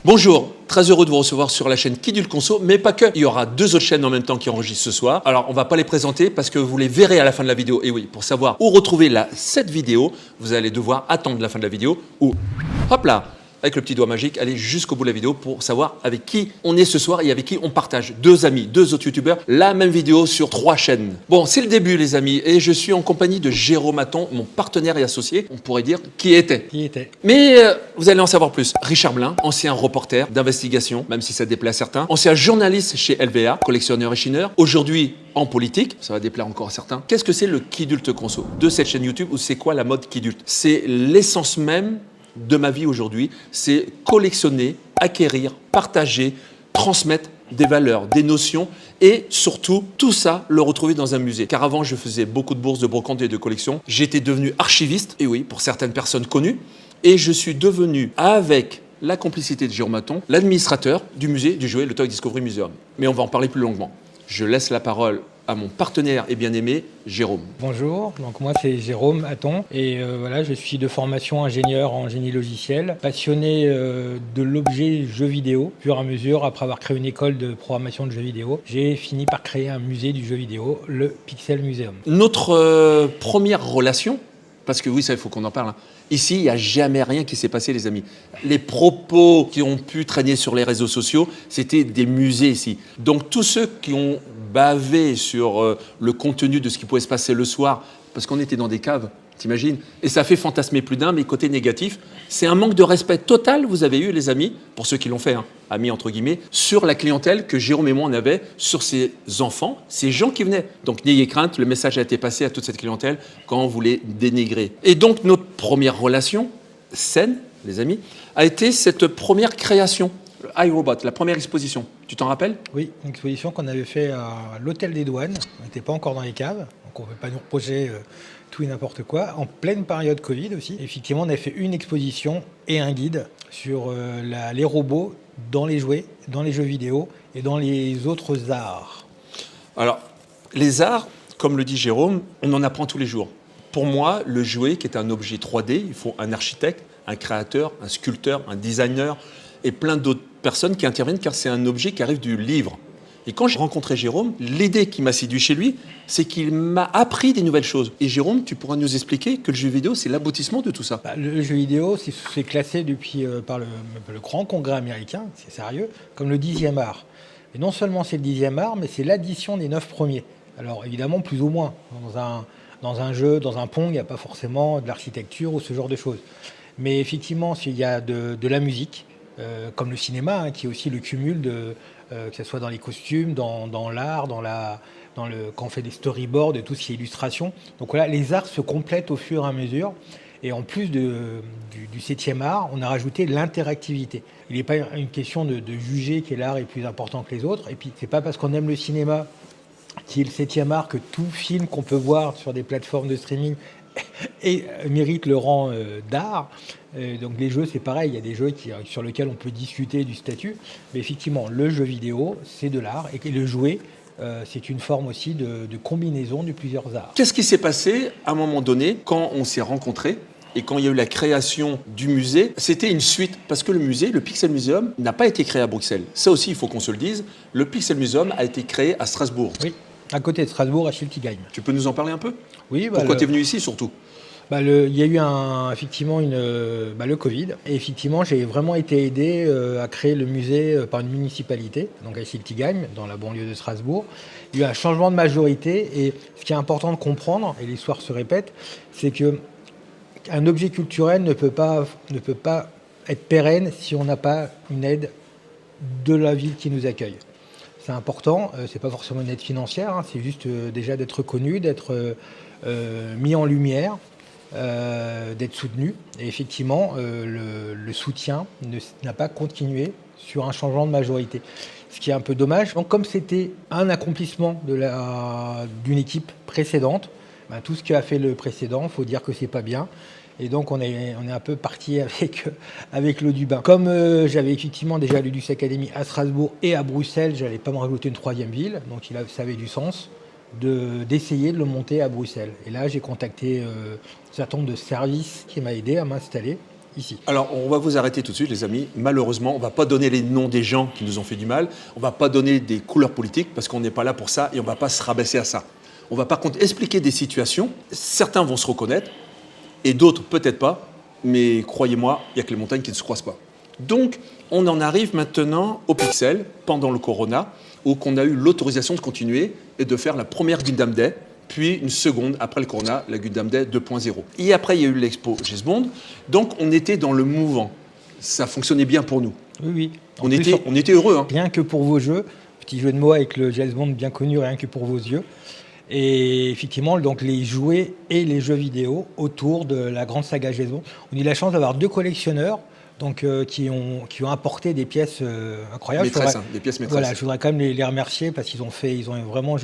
Bonjour, très heureux de vous recevoir sur la chaîne Qui dit le Conso, mais pas que. Il y aura deux autres chaînes en même temps qui enregistrent ce soir. Alors, on va pas les présenter parce que vous les verrez à la fin de la vidéo. Et oui, pour savoir où retrouver cette vidéo, vous allez devoir attendre la fin de la vidéo ou, hop là, avec le petit doigt magique, aller jusqu'au bout de la vidéo pour savoir avec qui on est ce soir et avec qui on partage. Deux amis, deux autres youtubeurs, la même vidéo sur 3 chaînes. Bon, c'est le début les amis et je suis en compagnie de Jérôme Hatton, mon partenaire et associé, on pourrait dire qui était. Mais vous allez en savoir plus. Richard Blin, ancien reporter d'investigation, même si ça déplaît à certains, ancien journaliste chez LVA, collectionneur et chineur, aujourd'hui en politique, ça va déplaire encore à certains. Qu'est-ce que c'est le Kidulte Conso de cette chaîne YouTube ou c'est quoi la mode Kidulte? C'est l'essence même de ma vie aujourd'hui, c'est collectionner, acquérir, partager, transmettre des valeurs, des notions et surtout tout ça le retrouver dans un musée. Car avant je faisais beaucoup de bourses, de brocante et de collection. J'étais devenu archiviste, et oui pour certaines personnes connues, et je suis devenu avec la complicité de Jérôme Hatton, l'administrateur du musée du jouet, le Toy Discovery Museum. Mais on va en parler plus longuement. Je laisse la parole à mon partenaire et bien-aimé, Jérôme. Bonjour, donc moi c'est Jérôme Hatton et voilà, je suis de formation ingénieur en génie logiciel, passionné de l'objet jeu vidéo. Au fur et à mesure, après avoir créé une école de programmation de jeux vidéo, j'ai fini par créer un musée du jeu vidéo, le Pixel Museum. Notre première relation, parce que oui, ça il faut qu'on en parle, hein. Ici, il n'y a jamais rien qui s'est passé, les amis. Les propos qui ont pu traîner sur les réseaux sociaux, c'était des musées ici. Donc, tous ceux qui ont bavé sur le contenu de ce qui pouvait se passer le soir, parce qu'on était dans des caves, t'imagines? Et ça fait fantasmer plus d'un, mais côté négatif, c'est un manque de respect total, vous avez eu, les amis, pour ceux qui l'ont fait, hein, amis entre guillemets, sur la clientèle que Jérôme et moi on avait, sur ces enfants, ces gens qui venaient. Donc n'ayez crainte, le message a été passé à toute cette clientèle quand on voulait dénigrer. Et donc notre première relation saine, les amis, a été cette première création, le iRobot, la première exposition. Tu t'en rappelles? Oui, une exposition qu'on avait fait à l'hôtel des douanes, on n'était pas encore dans les caves, donc on ne peut pas nous reprocher tout et n'importe quoi, en pleine période Covid aussi. Effectivement, on a fait une exposition et un guide sur les robots dans les jouets, dans les jeux vidéo et dans les autres arts. Alors, les arts, comme le dit Jérôme, on en apprend tous les jours. Pour moi, le jouet, qui est un objet 3D, il faut un architecte, un créateur, un sculpteur, un designer et plein d'autres personnes qui interviennent car c'est un objet qui arrive du livre. Et quand j'ai rencontré Jérôme, l'idée qui m'a séduit chez lui, c'est qu'il m'a appris des nouvelles choses. Et Jérôme, tu pourras nous expliquer que le jeu vidéo, c'est l'aboutissement de tout ça. Le jeu vidéo, c'est classé depuis par le grand congrès américain, c'est sérieux, comme le 10e art. Et non seulement c'est le 10e art, mais c'est l'addition des 9 premiers. Alors évidemment, plus ou moins. Dans un jeu, dans un Pong, il n'y a pas forcément de l'architecture ou ce genre de choses. Mais effectivement, s'il y a de la musique, comme le cinéma, hein, qui est aussi le cumul de... que ce soit dans les costumes, dans l'art, quand on fait des storyboards, de tout ce qui est illustration. Donc voilà, les arts se complètent au fur et à mesure. Et en plus du 7e art, on a rajouté l'interactivité. Il n'est pas une question de juger quel art est plus important que les autres. Et puis, c'est pas parce qu'on aime le cinéma, qui est le 7e art, que tout film qu'on peut voir sur des plateformes de streaming mérite le rang d'art. Donc les jeux, c'est pareil, il y a des jeux sur lesquels on peut discuter du statut, mais effectivement, le jeu vidéo, c'est de l'art, et le jouet, c'est une forme aussi de combinaison de plusieurs arts. Qu'est-ce qui s'est passé à un moment donné quand on s'est rencontrés et quand il y a eu la création du musée? C'était une suite, parce que le musée, le Pixel Museum, n'a pas été créé à Bruxelles. Ça aussi, il faut qu'on se le dise. Le Pixel Museum a été créé à Strasbourg. Oui, à côté de Strasbourg, à Schiltigheim. Tu peux nous en parler un peu? Oui. Pourquoi tu es venu ici, surtout? Il y a eu effectivement le Covid. Et effectivement, j'ai vraiment été aidé à créer le musée par une municipalité, donc à Schiltigheim, dans la banlieue de Strasbourg. Il y a eu un changement de majorité. Et ce qui est important de comprendre, et l'histoire se répète, c'est qu'un objet culturel ne peut pas être pérenne si on n'a pas une aide de la ville qui nous accueille. C'est important, c'est pas forcément une aide financière, hein, c'est juste déjà d'être reconnu, d'être mis en lumière, d'être soutenu. Et effectivement, le soutien n'a pas continué sur un changement de majorité. Ce qui est un peu dommage. Donc, comme c'était un accomplissement d'une équipe précédente, tout ce qui a fait le précédent, il faut dire que c'est pas bien. Et donc, on est un peu parti avec l'eau du bain. Comme j'avais effectivement déjà l'Udus Academy à Strasbourg et à Bruxelles, je n'allais pas me rajouter une 3e ville. Donc, ça avait du sens d'essayer de le monter à Bruxelles. Et là, j'ai contacté un certain nombre de services qui m'a aidé à m'installer. ici. Alors, on va vous arrêter tout de suite, les amis. Malheureusement, on ne va pas donner les noms des gens qui nous ont fait du mal. On ne va pas donner des couleurs politiques parce qu'on n'est pas là pour ça et on ne va pas se rabaisser à ça. On va par contre expliquer des situations. Certains vont se reconnaître et d'autres peut-être pas. Mais croyez-moi, il n'y a que les montagnes qui ne se croisent pas. Donc, on en arrive maintenant au Pixel, pendant le Corona, où on a eu l'autorisation de continuer et de faire la première Gundam Day, puis une seconde après le Corona, la Gundam Day 2.0. Et après, il y a eu l'expo James Bond. Donc, on était dans le mouvement. Ça fonctionnait bien pour nous. Oui, oui. On était heureux. Hein. Rien que pour vos jeux. Petit jeu de mots avec le James Bond bien connu, rien que pour vos yeux. Et effectivement, donc les jouets et les jeux vidéo autour de la grande saga James Bond. On a eu la chance d'avoir 2 collectionneurs donc, qui ont apporté des pièces incroyables. Maîtresses, des pièces maîtresses. Voilà, je voudrais quand même les remercier parce qu'ils ont vraiment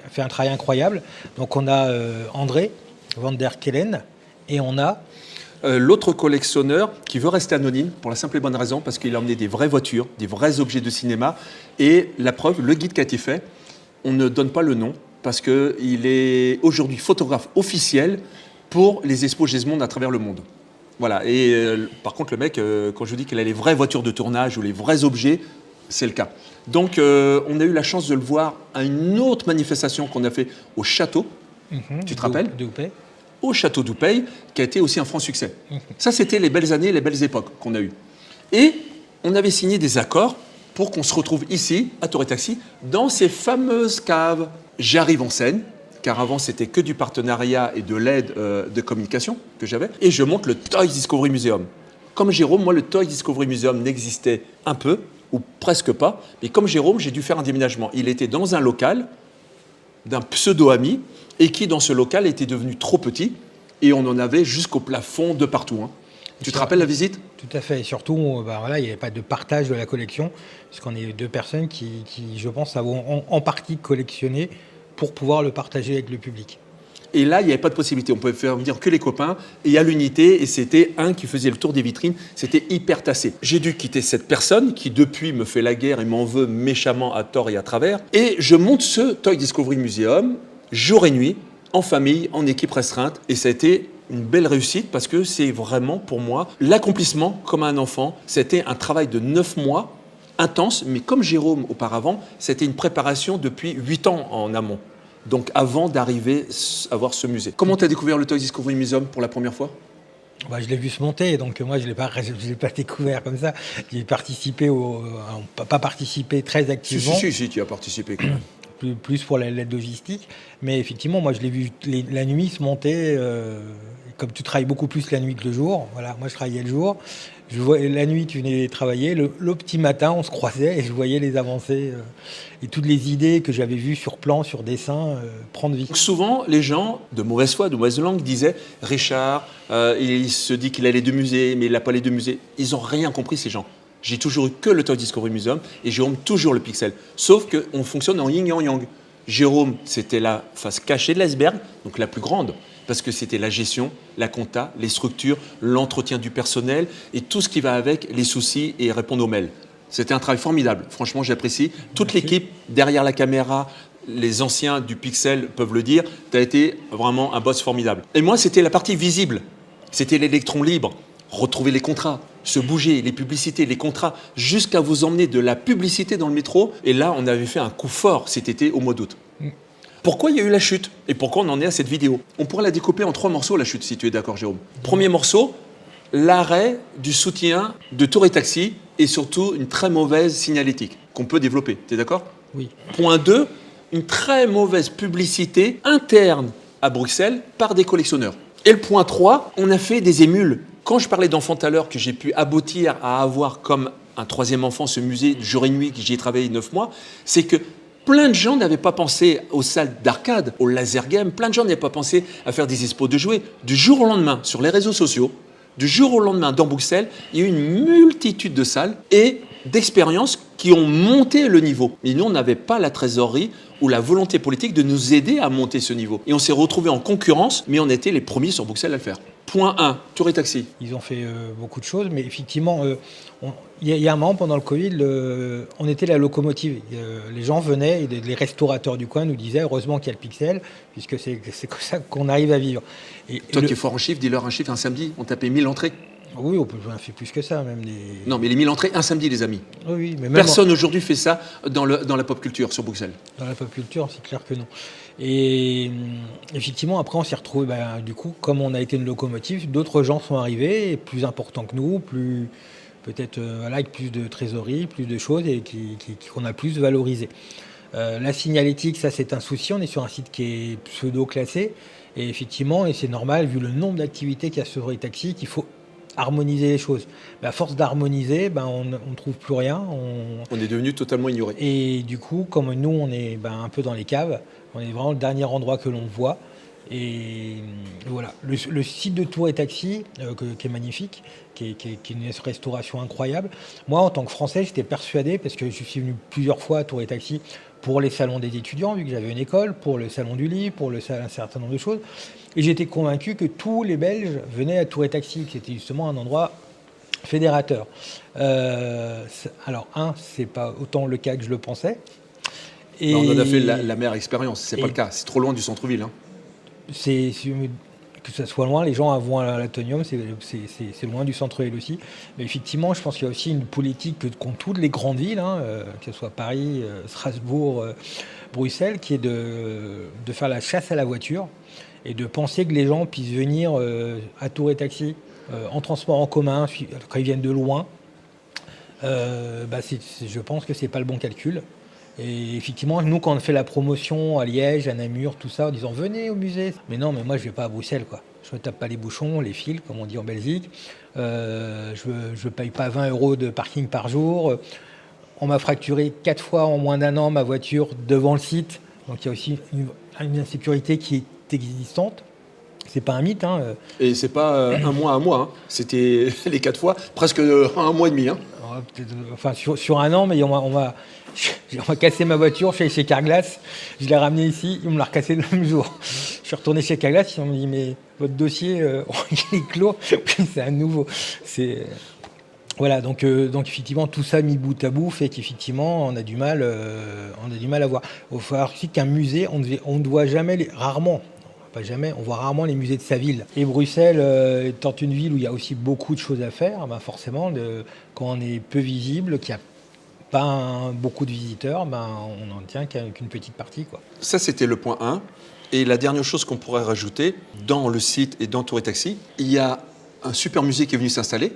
fait un travail incroyable. Donc on a André van der Kellen et on a... L'autre collectionneur qui veut rester anonyme pour la simple et bonne raison parce qu'il a emmené des vraies voitures, des vrais objets de cinéma. Et la preuve, le guide qui a été fait, on ne donne pas le nom parce qu'il est aujourd'hui photographe officiel pour les expos James Bond à travers le monde. Voilà. Et par contre, le mec, quand je vous dis qu'il a les vraies voitures de tournage ou les vrais objets, c'est le cas. Donc, on a eu la chance de le voir à une autre manifestation qu'on a fait au château. Tu te rappelles ? De Houpet. Au château d'Oupey, qui a été aussi un franc succès. Ça, c'était les belles années, les belles époques qu'on a eues. Et on avait signé des accords pour qu'on se retrouve ici, à Tour et Taxi, dans ces fameuses caves. J'arrive en scène, car avant, c'était que du partenariat et de l'aide de communication que j'avais, et je monte le Toy Discovery Museum. Comme Jérôme, moi, le Toy Discovery Museum n'existait un peu, ou presque pas, mais comme Jérôme, j'ai dû faire un déménagement. Il était dans un local d'un pseudo-ami, et qui, dans ce local, était devenu trop petit, et on en avait jusqu'au plafond de partout. Hein. Tu te rappelles la visite ? Tout à fait, et surtout, voilà, il n'y avait pas de partage de la collection, puisqu'on est 2 personnes qui, je pense, avons en partie collectionné pour pouvoir le partager avec le public. Et là, il n'y avait pas de possibilité. On pouvait faire venir que les copains, et à l'unité, et c'était un qui faisait le tour des vitrines. C'était hyper tassé. J'ai dû quitter cette personne qui, depuis, me fait la guerre et m'en veut méchamment à tort et à travers. Et je monte ce Toy Discovery Museum, jour et nuit, en famille, en équipe restreinte. Et ça a été une belle réussite parce que c'est vraiment, pour moi, l'accomplissement comme un enfant. C'était un travail de 9 mois, intense, mais comme Jérôme auparavant, c'était une préparation depuis 8 ans en amont. Donc avant d'arriver à voir ce musée. Comment tu as découvert le Toy Discovery Museum pour la première fois ? Bah, je l'ai vu se monter, donc moi je l'ai pas découvert comme ça. J'ai participé, pas participé très activement. Si, tu as participé quand même. Plus pour l'aide logistique. Mais effectivement, moi, je l'ai vu la nuit se monter. Comme tu travailles beaucoup plus la nuit que le jour, voilà, moi, je travaillais le jour. La nuit, tu venais travailler. Le petit matin, on se croisait et je voyais les avancées et toutes les idées que j'avais vues sur plan, sur dessin, prendre vie. Souvent, les gens, de mauvaise foi, de mauvaise langue, disaient « Richard, il se dit qu'il a les 2 musées, mais il n'a pas les 2 musées. » Ils n'ont rien compris, ces gens. J'ai toujours eu que le Toy Discovery Museum et Jérôme toujours le Pixel. Sauf qu'on fonctionne en yin et en yang. Jérôme, c'était la face cachée de l'iceberg, donc la plus grande, parce que c'était la gestion, la compta, les structures, l'entretien du personnel et tout ce qui va avec, les soucis et répondre aux mails. C'était un travail formidable. Franchement, j'apprécie. Toute l'équipe derrière la caméra, les anciens du Pixel peuvent le dire, tu as été vraiment un boss formidable. Et moi, c'était la partie visible. C'était l'électron libre. Retrouver les contrats, se bouger, les publicités, les contrats, jusqu'à vous emmener de la publicité dans le métro. Et là, on avait fait un coup fort cet été au mois d'août. Pourquoi il y a eu la chute ? Et pourquoi on en est à cette vidéo ? On pourrait la découper en 3 morceaux, la chute, si tu es d'accord, Jérôme. Premier morceau, l'arrêt du soutien de Tour et Taxi et surtout une très mauvaise signalétique qu'on peut développer. Tu es d'accord ? Oui. Point 2, une très mauvaise publicité interne à Bruxelles par des collectionneurs. Et le point 3, on a fait des émules. Quand je parlais d'enfants tout à l'heure, que j'ai pu aboutir à avoir comme un 3e enfant ce musée jour et nuit, que j'y ai travaillé 9 mois, c'est que plein de gens n'avaient pas pensé aux salles d'arcade, au laser game, plein de gens n'avaient pas pensé à faire des expos de jouets. Du jour au lendemain, sur les réseaux sociaux, du jour au lendemain, dans Bruxelles, il y a eu une multitude de salles et d'expériences qui ont monté le niveau. Et nous, on n'avait pas la trésorerie ou la volonté politique de nous aider à monter ce niveau. Et on s'est retrouvés en concurrence, mais on était les premiers sur Bruxelles à le faire. Point 1, Tour et Taxi. Ils ont fait beaucoup de choses, mais effectivement, il y a un moment pendant le Covid, on était la locomotive. Les gens venaient, et les restaurateurs du coin nous disaient heureusement qu'il y a le Pixel, puisque c'est comme ça qu'on arrive à vivre. Et toi qui es fort en chiffres, dis-leur un chiffre, un samedi, on tapait 1000 entrées. Oui, on peut on fait plus que ça, même des... Non, mais les 1000 entrées un samedi, les amis. Oui, oui, mais même Personne aujourd'hui fait ça dans la pop culture sur Bruxelles. dans la pop culture, c'est clair que non. Et effectivement, après, on s'est retrouvé, du coup, comme on a été une locomotive, d'autres gens sont arrivés, plus importants que nous, plus peut-être voilà, avec plus de trésorerie, plus de choses et qu'on a plus valorisé. La signalétique, ça c'est un souci. On est sur un site qui est pseudo-classé. Et effectivement, et c'est normal, vu le nombre d'activités qu'il y a sur les taxis, qu'il faut harmoniser les choses. À force d'harmoniser, on ne trouve plus rien. On est devenu totalement ignoré. Et du coup, comme nous, on est un peu dans les caves, on est vraiment le dernier endroit que l'on voit. Et voilà, le site de Tour et Taxi, qui est magnifique, qui est une restauration incroyable. Moi, en tant que Français, j'étais persuadé, parce que je suis venu plusieurs fois à Tour et Taxi pour les salons des étudiants, vu que j'avais une école, pour le salon du livre, pour un certain nombre de choses. Et j'étais convaincu que tous les Belges venaient à Tour et Taxi, que c'était justement un endroit fédérateur. Alors, c'est pas autant le cas que je le pensais. Et on en a fait la meilleure expérience, c'est pas le cas, c'est trop loin du centre-ville. Hein. Que ça soit loin, les gens vont à l'Atonium, c'est loin du centre-ville aussi. Mais effectivement, je pense qu'il y a aussi une politique qu'ont toutes les grandes villes, que ce soit Paris, Strasbourg, Bruxelles, qui est de faire la chasse à la voiture et de penser que les gens puissent venir à Tour et Taxi en transport en commun quand ils viennent de loin. Je pense que c'est pas le bon calcul. Et effectivement, nous, quand on fait la promotion à Liège, à Namur, tout ça, en disant venez au musée. Mais non, mais moi, je vais pas à Bruxelles, quoi. Je ne tape pas les bouchons, les fils, comme on dit en Belgique. Je ne paye pas 20 € de parking par jour. On m'a fracturé 4 fois en moins d'1 an ma voiture devant le site. Donc il y a aussi une insécurité qui est existante. C'est pas un mythe. Et c'est pas un mois. Hein. C'était les 4 fois, presque 1 mois et demi. Hein. Enfin, sur 1 an, mais on m'a cassé ma voiture, je suis allé chez Carglass, je l'ai ramené ici, ils me l'ont recassé le même jour. Je suis retourné chez Carglass, ils m'ont dit mais votre dossier, il est clos, c'est à nouveau. Voilà, donc effectivement tout ça mis bout à bout fait qu'effectivement on a du mal à voir. Il faut savoir aussi qu'un musée, on ne voit jamais, rarement. Pas jamais, on voit rarement les musées de sa ville. Et Bruxelles étant une ville où il y a aussi beaucoup de choses à faire, forcément, quand on est peu visible, qu'il n'y a pas beaucoup de visiteurs, on n'en tient qu'une petite partie, quoi. Ça, c'était le point 1. Et la dernière chose qu'on pourrait rajouter, dans le site et dans Tour et Taxi, il y a un super musée qui est venu s'installer,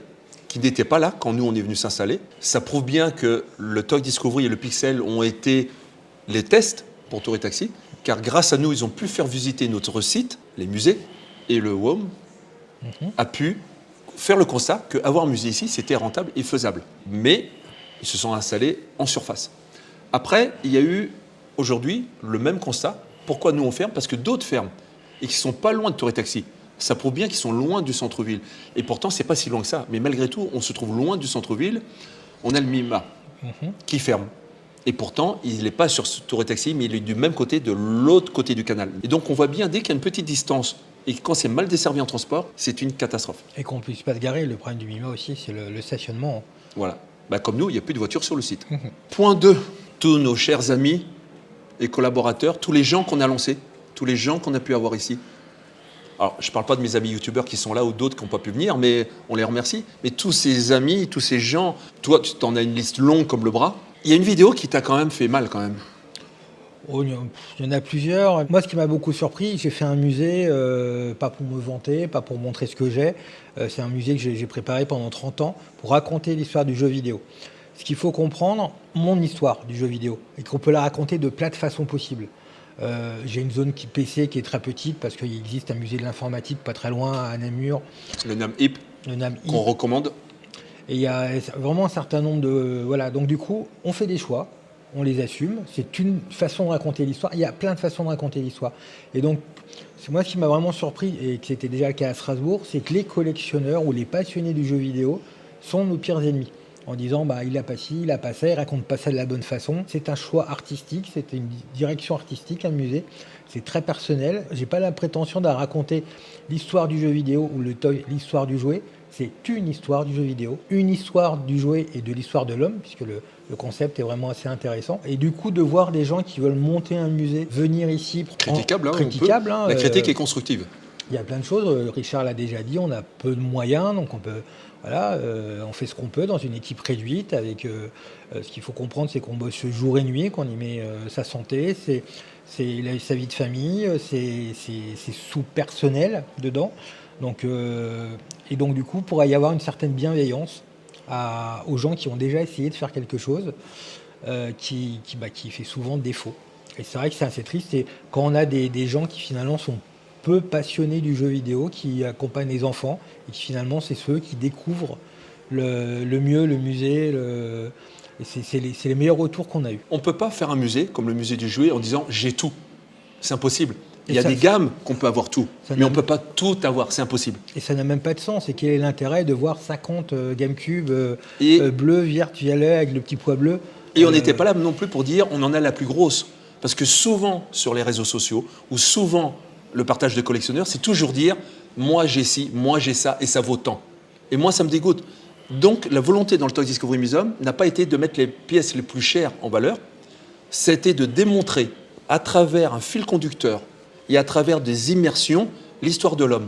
qui n'était pas là quand nous, on est venu s'installer. Ça prouve bien que le Toy Discovery et le Pixel ont été les tests pour Tour et Taxi, car grâce à nous, ils ont pu faire visiter notre site, les musées, et le WOM a pu faire le constat qu'avoir un musée ici, c'était rentable et faisable. Mais ils se sont installés en surface. Après, il y a eu aujourd'hui le même constat. Pourquoi nous on ferme? Parce que d'autres ferment et qui ne sont pas loin de Tour et Taxi. Ça prouve bien qu'ils sont loin du centre-ville. Et pourtant, ce n'est pas si loin que ça. Mais malgré tout, on se trouve loin du centre-ville. On a le MIMA qui ferme. Et pourtant, il n'est pas sur Tour et Taxi, mais il est du même côté, de l'autre côté du canal. Et donc, on voit bien, dès qu'il y a une petite distance et quand c'est mal desservi en transport, c'est une catastrophe. Et qu'on ne puisse pas se garer. Le problème du MIMA aussi, c'est le stationnement. Voilà. Comme nous, il n'y a plus de voitures sur le site. Point 2. Tous nos chers amis et collaborateurs, tous les gens qu'on a lancés, tous les gens qu'on a pu avoir ici. Alors, je ne parle pas de mes amis youtubeurs qui sont là ou d'autres qui n'ont pas pu venir, mais on les remercie. Mais tous ces amis, tous ces gens, toi, tu en as une liste longue comme le bras. Il y a une vidéo qui t'a quand même fait mal, quand même. Oh, il y en a plusieurs. Moi, ce qui m'a beaucoup surpris, j'ai fait un musée, pas pour me vanter, pas pour montrer ce que j'ai. C'est un musée que j'ai préparé pendant 30 ans pour raconter l'histoire du jeu vidéo. Ce qu'il faut comprendre, mon histoire du jeu vidéo, et qu'on peut la raconter de plein de façons possibles. J'ai une zone PC qui est très petite parce qu'il existe un musée de l'informatique pas très loin à Namur. Le NAMHIP, qu'on recommande. Et il y a vraiment un certain nombre de... Voilà, donc du coup, on fait des choix, on les assume. C'est une façon de raconter l'histoire. Il y a plein de façons de raconter l'histoire. Et donc, c'est moi ce qui m'a vraiment surpris, et que c'était déjà le cas à Strasbourg, c'est que les collectionneurs ou les passionnés du jeu vidéo sont nos pires ennemis. En disant, il a pas ci, il a pas ça, il raconte pas ça de la bonne façon. C'est un choix artistique, c'est une direction artistique, un musée. C'est très personnel. J'ai pas la prétention de raconter l'histoire du jeu vidéo ou l'histoire du jouet. C'est une histoire du jeu vidéo, une histoire du jouet et de l'histoire de l'homme, puisque le concept est vraiment assez intéressant. Et du coup, de voir des gens qui veulent monter un musée, venir ici... Critiquable, critiquable, La critique est constructive. Il y a plein de choses. Richard l'a déjà dit, on a peu de moyens, donc on peut, voilà, on fait ce qu'on peut dans une équipe réduite. Avec, ce qu'il faut comprendre, c'est qu'on bosse jour et nuit, qu'on y met sa santé, sa vie de famille, c'est sous personnel dedans. Donc, et donc du coup, pourrait y avoir une certaine bienveillance aux gens qui ont déjà essayé de faire quelque chose qui fait souvent défaut. Et c'est vrai que c'est assez triste. Et quand on a des gens qui finalement sont peu passionnés du jeu vidéo, qui accompagnent les enfants, et qui finalement c'est ceux qui découvrent le mieux, le musée. Et c'est les meilleurs retours qu'on a eus. On ne peut pas faire un musée comme le musée du jouet en disant j'ai tout. C'est impossible. Il y a ça, des gammes qu'on peut avoir tout, mais on ne peut pas tout avoir, c'est impossible. Et ça n'a même pas de sens. Et quel est l'intérêt de voir 50 GameCube bleu, violet, avec le petit pois bleu? Et on n'était pas là non plus pour dire on en a la plus grosse. Parce que souvent, sur les réseaux sociaux, ou souvent le partage de collectionneurs, c'est toujours dire moi j'ai ci, moi j'ai ça, et ça vaut tant. Et moi, ça me dégoûte. Donc, la volonté dans le Toy Discovery Museum n'a pas été de mettre les pièces les plus chères en valeur, c'était de démontrer à travers un fil conducteur et à travers des immersions l'histoire de l'homme.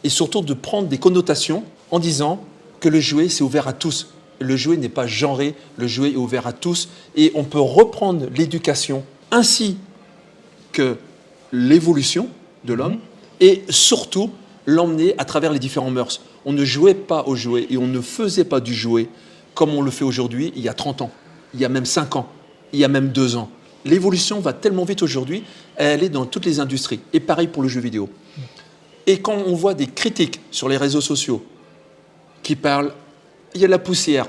Et surtout de prendre des connotations en disant que le jouet, c'est ouvert à tous. Le jouet n'est pas genré, le jouet est ouvert à tous. Et on peut reprendre l'éducation ainsi que l'évolution de l'homme et surtout l'emmener à travers les différents mœurs. On ne jouait pas au jouet et on ne faisait pas du jouet comme on le fait aujourd'hui il y a 30 ans, il y a même 5 ans, il y a même 2 ans. L'évolution va tellement vite aujourd'hui, elle est dans toutes les industries. Et pareil pour le jeu vidéo. Et quand on voit des critiques sur les réseaux sociaux qui parlent, il y a de la poussière.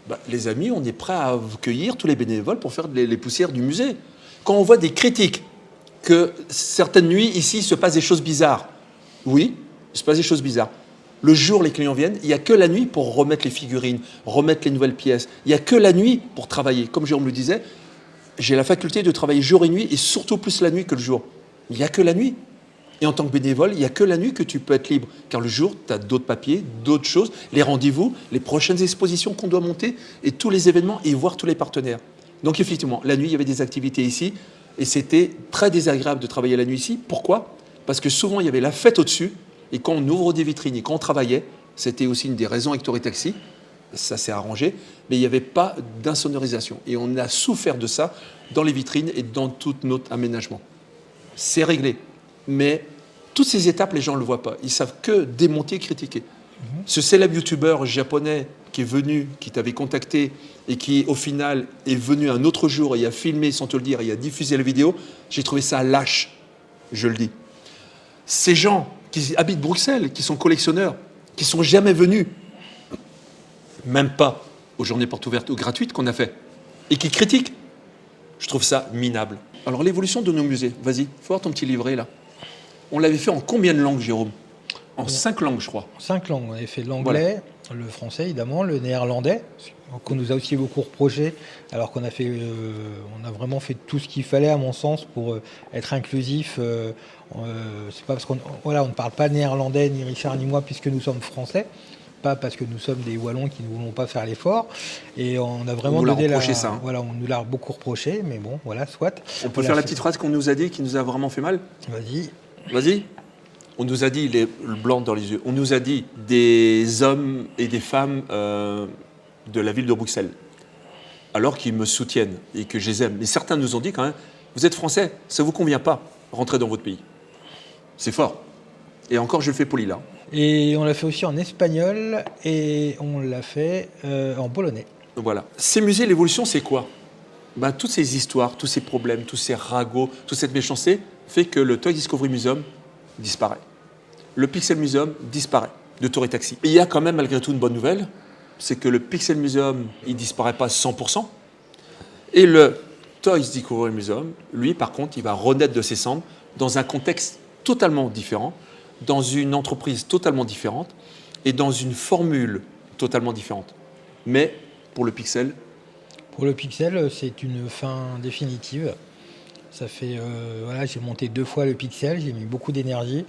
Ben, les amis, on est prêt à cueillir tous les bénévoles pour faire les poussières du musée. Quand on voit des critiques que certaines nuits, ici, se passent des choses bizarres. Oui, il se passe des choses bizarres. Le jour, les clients viennent, il n'y a que la nuit pour remettre les figurines, remettre les nouvelles pièces. Il n'y a que la nuit pour travailler. Comme Jérôme le disait, j'ai la faculté de travailler jour et nuit, et surtout plus la nuit que le jour. Il n'y a que la nuit. Et en tant que bénévole, il n'y a que la nuit que tu peux être libre. Car le jour, tu as d'autres papiers, d'autres choses, les rendez-vous, les prochaines expositions qu'on doit monter, et tous les événements, et voir tous les partenaires. Donc effectivement, la nuit, il y avait des activités ici, et c'était très désagréable de travailler la nuit ici. Pourquoi ? Parce que souvent, il y avait la fête au-dessus, et quand on ouvre des vitrines et quand on travaillait, c'était aussi une des raisons avec Torii Taxi, ça s'est arrangé, mais il n'y avait pas d'insonorisation. Et on a souffert de ça dans les vitrines et dans tout notre aménagement. C'est réglé. Mais toutes ces étapes, les gens ne le voient pas. Ils savent que démonter, critiquer. Ce célèbre youtubeur japonais qui est venu, qui t'avait contacté et qui, au final, est venu un autre jour et a filmé, sans te le dire, et a diffusé la vidéo, j'ai trouvé ça lâche, je le dis. Ces gens qui habitent Bruxelles, qui sont collectionneurs, qui ne sont jamais venus, même pas aux journées portes ouvertes ou gratuites qu'on a fait, et qui critiquent, je trouve ça minable. Alors l'évolution de nos musées, vas-y, faut voir ton petit livret là. On l'avait fait en combien de langues, Jérôme ? En 5 langues, je crois. 5 langues. On avait fait l'anglais, le français évidemment, le néerlandais, qu'on nous a aussi beaucoup reproché, alors qu'on a fait, on a vraiment fait tout ce qu'il fallait à mon sens pour être inclusif. C'est pas parce qu'on ne parle pas néerlandais, ni Richard ni moi, puisque nous sommes français. Pas parce que nous sommes des Wallons qui ne voulons pas faire l'effort. Et on a vraiment donné ça, hein. Voilà, on nous l'a beaucoup reproché, mais bon, voilà, soit. On peut faire la petite phrase qu'on nous a dit, qui nous a vraiment fait mal ? Vas-y. Vas-y. On nous a dit, le blanc dans les yeux, on nous a dit des hommes et des femmes de la ville de Bruxelles, alors qu'ils me soutiennent et que je les aime. Mais certains nous ont dit quand même, vous êtes français, ça ne vous convient pas, rentrez dans votre pays. C'est fort. Et encore, je le fais poli là. Et on l'a fait aussi en espagnol et on l'a fait en polonais. Voilà. Ces musées, l'évolution, c'est quoi ? Ben, toutes ces histoires, tous ces problèmes, tous ces ragots, toute cette méchanceté fait que le Toy Discovery Museum disparaît. Le Pixel Museum disparaît de Torii Taxi. Et il y a quand même malgré tout une bonne nouvelle, c'est que le Pixel Museum, il ne disparaît pas 100%. Et le Toy Discovery Museum, lui, par contre, il va renaître de ses cendres dans un contexte totalement différent, dans une entreprise totalement différente et dans une formule totalement différente. Mais pour le Pixel... Pour le Pixel, c'est une fin définitive. Ça fait, j'ai monté 2 fois le Pixel, j'ai mis beaucoup d'énergie,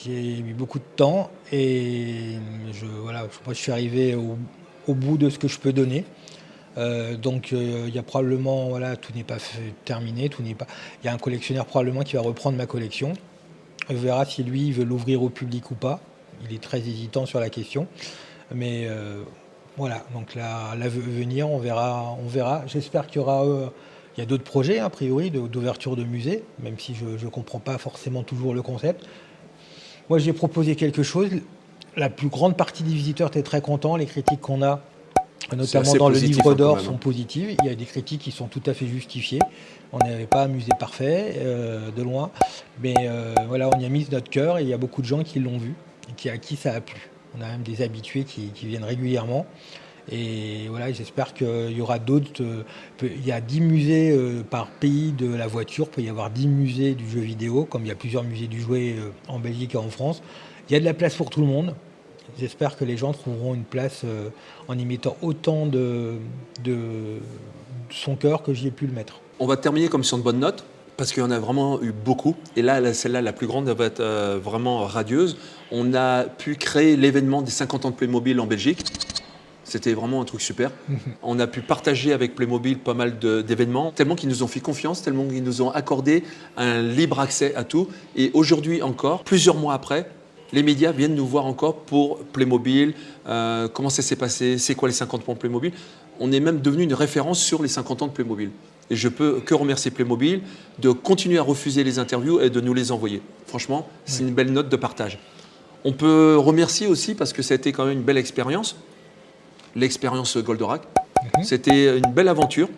j'ai mis beaucoup de temps et je suis arrivé au bout de ce que je peux donner. Donc il y a probablement, tout n'est pas terminé, il y a un collectionneur probablement qui va reprendre ma collection. On verra si lui il veut l'ouvrir au public ou pas. Il est très hésitant sur la question. Mais voilà, donc là, à venir, on verra. J'espère qu'il y aura... il y a d'autres projets, a priori, d'ouverture de musées, même si je ne comprends pas forcément toujours le concept. Moi, j'ai proposé quelque chose. La plus grande partie des visiteurs étaient très contents. Les critiques qu'on a, notamment dans le livre d'or, sont positives. Il y a des critiques qui sont tout à fait justifiées. On n'avait pas un musée parfait, de loin. Mais voilà, on y a mis notre cœur et il y a beaucoup de gens qui l'ont vu et à qui ça a plu. On a même des habitués qui viennent régulièrement. Et voilà, j'espère qu'il y aura d'autres. Il y a 10 musées par pays de la voiture. Il peut y avoir 10 musées du jeu vidéo, comme il y a plusieurs musées du jouet en Belgique et en France. Il y a de la place pour tout le monde. J'espère que les gens trouveront une place en y mettant autant de son cœur que j'y ai pu le mettre. On va terminer comme sur une bonne note, parce qu'il y en a vraiment eu beaucoup. Et là, celle-là, la plus grande, elle va être vraiment radieuse. On a pu créer l'événement des 50 ans de Playmobil en Belgique. C'était vraiment un truc super. On a pu partager avec Playmobil pas mal d'événements, tellement qu'ils nous ont fait confiance, tellement qu'ils nous ont accordé un libre accès à tout. Et aujourd'hui encore, plusieurs mois après, les médias viennent nous voir encore pour Playmobil, comment ça s'est passé, c'est quoi les 50 ans de Playmobil. On est même devenu une référence sur les 50 ans de Playmobil. Et je peux que remercier Playmobil de continuer à refuser les interviews et de nous les envoyer. Franchement, c'est une belle note de partage. On peut remercier aussi, parce que ça a été quand même une belle expérience, l'expérience Goldorak. C'était une belle aventure.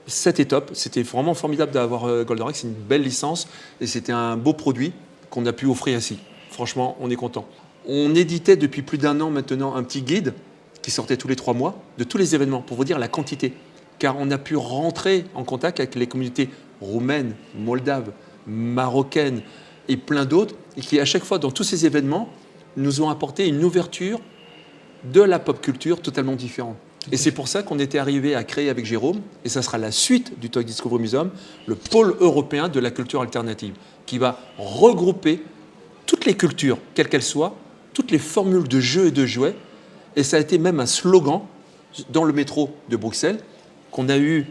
C'était top. C'était vraiment formidable d'avoir Goldorak. C'est une belle licence et c'était un beau produit qu'on a pu offrir ici. Franchement, on est content. On éditait depuis plus d'1 an maintenant un petit guide qui sortait tous les 3 mois de tous les événements pour vous dire la quantité. Car on a pu rentrer en contact avec les communautés roumaines, moldaves, marocaines et plein d'autres et qui à chaque fois dans tous ces événements nous ont apporté une ouverture de la pop culture totalement différente. Et c'est pour ça qu'on était arrivé à créer avec Jérôme, et ça sera la suite du Toy Discovery Museum, le pôle européen de la culture alternative, qui va regrouper toutes les cultures, quelles qu'elles soient, toutes les formules de jeux et de jouets. Et ça a été même un slogan dans le métro de Bruxelles, qu'on a eu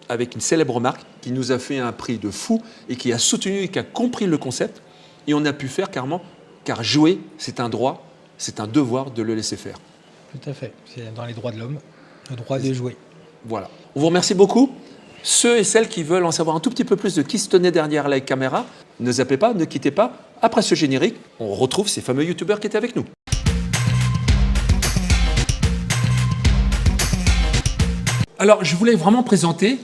avec une célèbre marque, qui nous a fait un prix de fou, et qui a soutenu et qui a compris le concept. Et on a pu faire carrément, car jouer, c'est un droit, c'est un devoir de le laisser faire. Tout à fait. C'est dans les droits de l'homme, le droit de jouer. Voilà. On vous remercie beaucoup. Ceux et celles qui veulent en savoir un tout petit peu plus de qui se tenait derrière la caméra, ne zappez pas, ne quittez pas. Après ce générique, on retrouve ces fameux youtubeurs qui étaient avec nous. Alors, je voulais vraiment présenter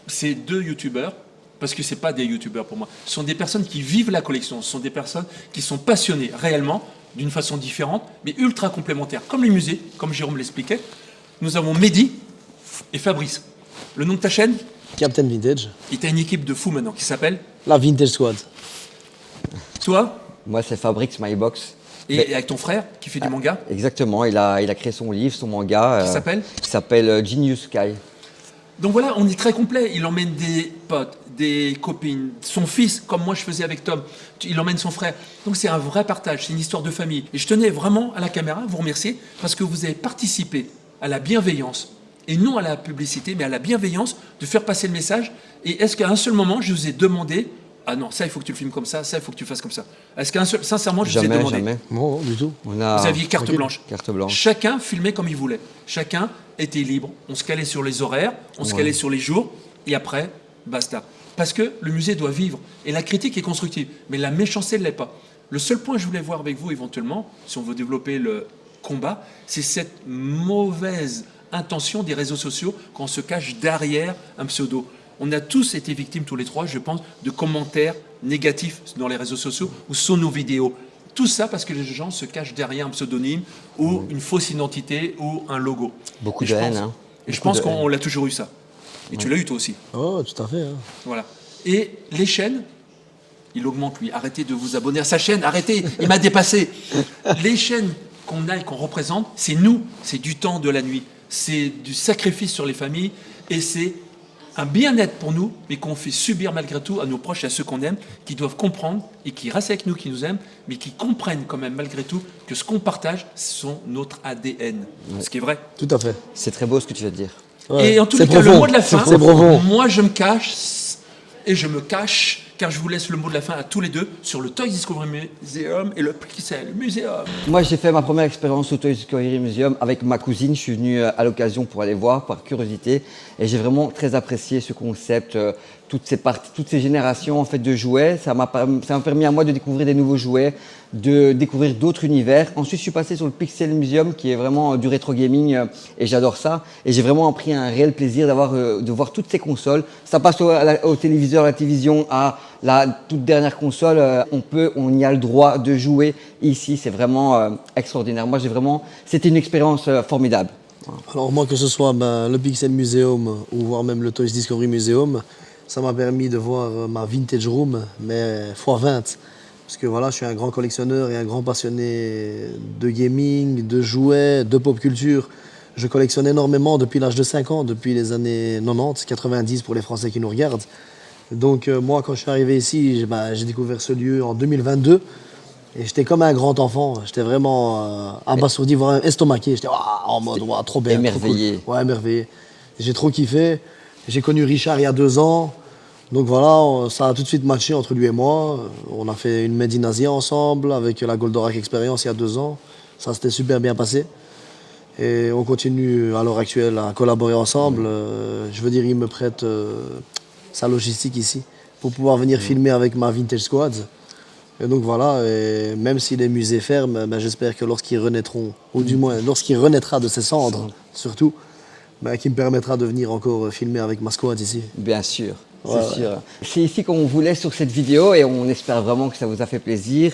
ces 2 youtubeurs, parce que ce n'est pas des youtubeurs pour moi. Ce sont des personnes qui vivent la collection, ce sont des personnes qui sont passionnées réellement, d'une façon différente, mais ultra complémentaire. Comme les musées, comme Jérôme l'expliquait, nous avons Mehdi et Fabrice. Le nom de ta chaîne ? Captain Vintage. Et tu as une équipe de fous maintenant qui s'appelle ? La Vintage Squad. Toi ? Moi, c'est Fabrice Mybox. Et avec ton frère qui fait du manga ? Exactement, il a créé son livre, son manga. Qui s'appelle ? Qui s'appelle Genius Sky. Donc voilà, on est très complet. Il emmène des potes, des copines, son fils, comme moi je faisais avec Tom. Il emmène son frère. Donc c'est un vrai partage, c'est une histoire de famille. Et je tenais vraiment à la caméra à vous remercier parce que vous avez participé à la bienveillance, et non à la publicité, mais à la bienveillance de faire passer le message. Et est-ce qu'à un seul moment, je vous ai demandé « Ah non, ça, il faut que tu le filmes comme ça il faut que tu fasses comme ça ». Est-ce qu'un seul, sincèrement, je vous ai demandé ? Jamais. Non, du tout. Vous aviez carte blanche. Carte blanche. Chacun filmait comme il voulait. Chacun était libre. On se calait sur les horaires, on se calait sur les jours, et après, basta. Parce que le musée doit vivre. Et la critique est constructive. Mais la méchanceté ne l'est pas. Le seul point que je voulais voir avec vous, éventuellement, si on veut développer le combat, c'est cette mauvaise intention des réseaux sociaux quand on se cache derrière un pseudo. On a tous été victimes, tous les 3, je pense, de commentaires négatifs dans les réseaux sociaux ou sur nos vidéos. Tout ça parce que les gens se cachent derrière un pseudonyme ou une fausse identité ou un logo. Beaucoup de haine. Hein. Et je pense qu'on l'a toujours eu ça. Et tu l'as eu toi aussi. Oh, tout à fait. Hein. Voilà. Et les chaînes, il augmente lui. Arrêtez de vous abonner à sa chaîne. Arrêtez, il m'a dépassé. Les chaînes qu'on a et qu'on représente, c'est nous. C'est du temps de la nuit. C'est du sacrifice sur les familles. Et c'est un bien-être pour nous, mais qu'on fait subir malgré tout à nos proches et à ceux qu'on aime, qui doivent comprendre et qui restent avec nous, qui nous aiment, mais qui comprennent quand même malgré tout que ce qu'on partage, ce sont notre ADN. Ouais. Ce qui est vrai. Tout à fait. C'est très beau ce que tu viens de dire. Ouais. Et en tout cas, le mot de la fin, moi je me cache et je me cache car je vous laisse le mot de la fin à tous les deux sur le Toy Discovery Museum et le Pixel Museum. Moi, j'ai fait ma première expérience au Toy Discovery Museum avec ma cousine. Je suis venu à l'occasion pour aller voir, par curiosité. Et j'ai vraiment très apprécié ce concept, toutes ces générations en fait, de jouets. Ça m'a permis à moi de découvrir des nouveaux jouets, de découvrir d'autres univers. Ensuite, je suis passé sur le Pixel Museum qui est vraiment du rétro gaming et j'adore ça. Et j'ai vraiment pris un réel plaisir de voir toutes ces consoles. Ça passe au téléviseur, à la télévision, à la toute dernière console. On y a le droit de jouer ici. C'est vraiment extraordinaire. Moi, c'était une expérience formidable. Alors moi, que ce soit le Pixel Museum ou voire même le Toys Discovery Museum, ça m'a permis de voir ma vintage room, mais x20. Parce que voilà, je suis un grand collectionneur et un grand passionné de gaming, de jouets, de pop culture. Je collectionne énormément depuis l'âge de 5 ans, depuis les années 90, 90 pour les Français qui nous regardent. Donc moi, quand je suis arrivé ici, j'ai découvert ce lieu en 2022. Et j'étais comme un grand enfant, j'étais vraiment abasourdi, voire estomaqué. J'étais en mode, trop bien. Émerveillé. Trop cool. Ouais, émerveillé. J'ai trop kiffé. J'ai connu Richard il y a 2 ans. Donc voilà, ça a tout de suite matché entre lui et moi. On a fait une Made in Asia ensemble avec la Goldorak Experience il y a 2 ans. Ça s'était super bien passé. Et on continue à l'heure actuelle à collaborer ensemble. Je veux dire, il me prête sa logistique ici pour pouvoir venir filmer avec ma Vintage Squad. Et donc voilà, et même si les musées ferment, j'espère que lorsqu'ils renaîtront, ou du moins lorsqu'il renaîtra de ses cendres, surtout, qu'il me permettra de venir encore filmer avec ma squad ici. Bien sûr, c'est sûr. C'est ici qu'on vous laisse sur cette vidéo et on espère vraiment que ça vous a fait plaisir.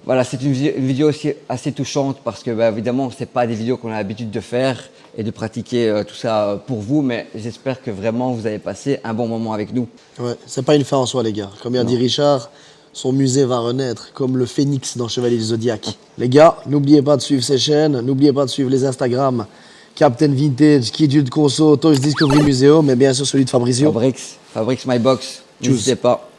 Voilà, c'est une vidéo aussi assez touchante parce que évidemment, ce n'est pas des vidéos qu'on a l'habitude de faire et de pratiquer tout ça pour vous, mais j'espère que vraiment vous avez passé un bon moment avec nous. Ouais, c'est pas une fin en soi, les gars. Comme a dit Richard, son musée va renaître comme le phénix dans Chevalier du Zodiac. Les gars, n'oubliez pas de suivre ces chaînes, n'oubliez pas de suivre les Instagram, Captain Vintage, Kidult Conso, Toys Discovery Museum et bien sûr celui de Fabrizio. Fabrics My Box, n'hésitez pas.